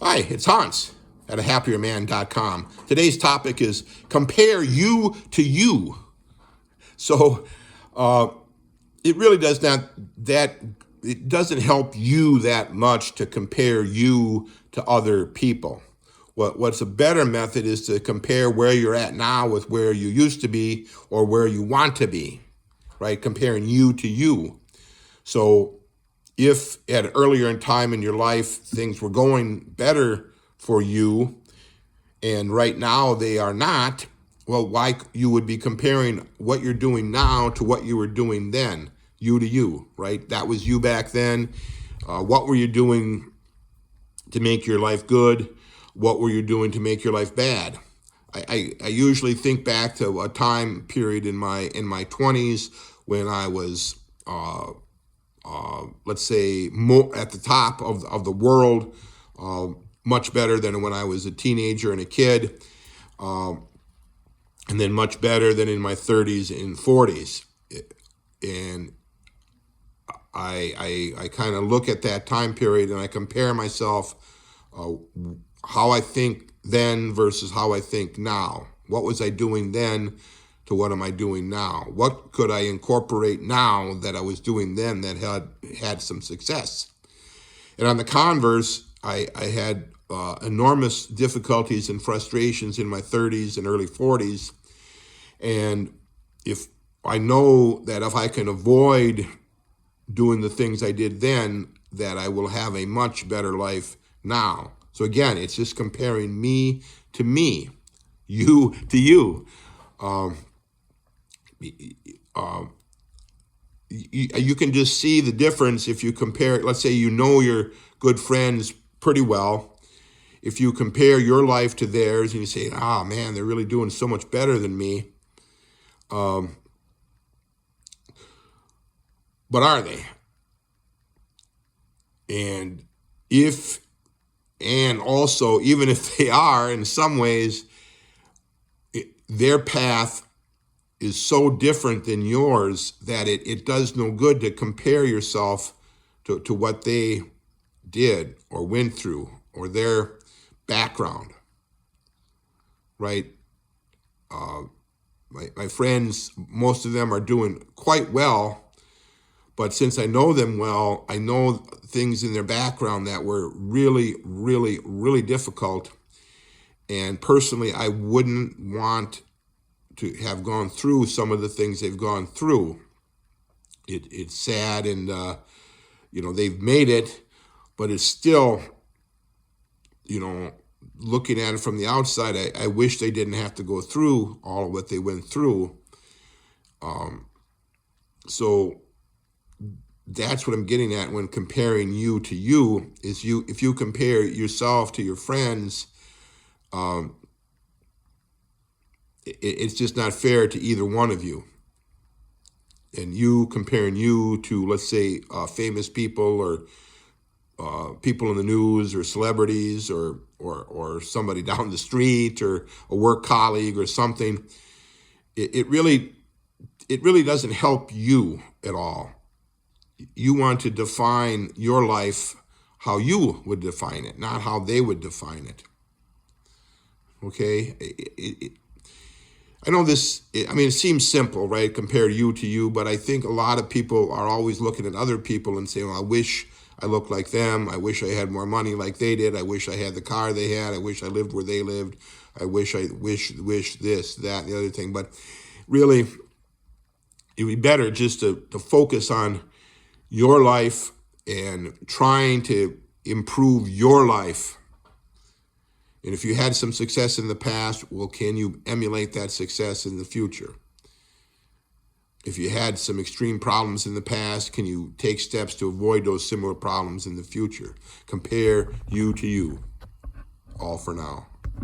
Hi, it's Hans at ahappierman.com. Today's topic is compare you to you. So it really does not that it doesn't help you that much to compare you to other people. What's a better method is to compare where you're at now with where you used to be or where you want to be, right? Comparing you to you. So if at earlier in time in your life things were going better for you and right now they are not, well, why you would be comparing what you're doing now to what you were doing then, you to you, right? That was you back then. What were you doing to make your life good? What were you doing to make your life bad? I usually think back to a time period in my 20s when I was let's say more at the top of the world, much better than when I was a teenager and a kid, and then much better than in my 30s and 40s. And I kind of look at that time period and I compare myself, how I think then versus how I think now. What was I doing then to what am I doing now? What could I incorporate now that I was doing then that had some success? And on the converse, I had enormous difficulties and frustrations in my 30s and early 40s. And if I know that if I can avoid doing the things I did then, that I will have a much better life now. So again, it's just comparing me to me, you to you. You can just see the difference if you compare. Let's say you know your good friends pretty well. If you compare your life to theirs and you say, "Ah, man, they're really doing so much better than me," but are they? And also, even if they are, in some ways, their path is so different than yours that it does no good to compare yourself to what they did or went through or their background, right? My friends, most of them are doing quite well, but since I know them well, I know things in their background that were really, really, really difficult. And personally, I wouldn't want to have gone through some of the things they've gone through. It's sad, and they've made it, but it's still, looking at it from the outside, I wish they didn't have to go through all of what they went through. So that's what I'm getting at when comparing you to you. If you compare yourself to your friends, it's just not fair to either one of you. And you comparing you to, let's say, famous people or people in the news or celebrities or somebody down the street or a work colleague or something, it really doesn't help you at all. You want to define your life how you would define it, not how they would define it. Okay? I know this, it seems simple, right? Compare you to you, but I think a lot of people are always looking at other people and saying, well, I wish I looked like them. I wish I had more money like they did. I wish I had the car they had. I wish I lived where they lived. I wish this, that, the other thing. But really, it would be better just to focus on your life and trying to improve your life. And if you had some success in the past, well, can you emulate that success in the future? If you had some extreme problems in the past, can you take steps to avoid those similar problems in the future? Compare you to you. All for now.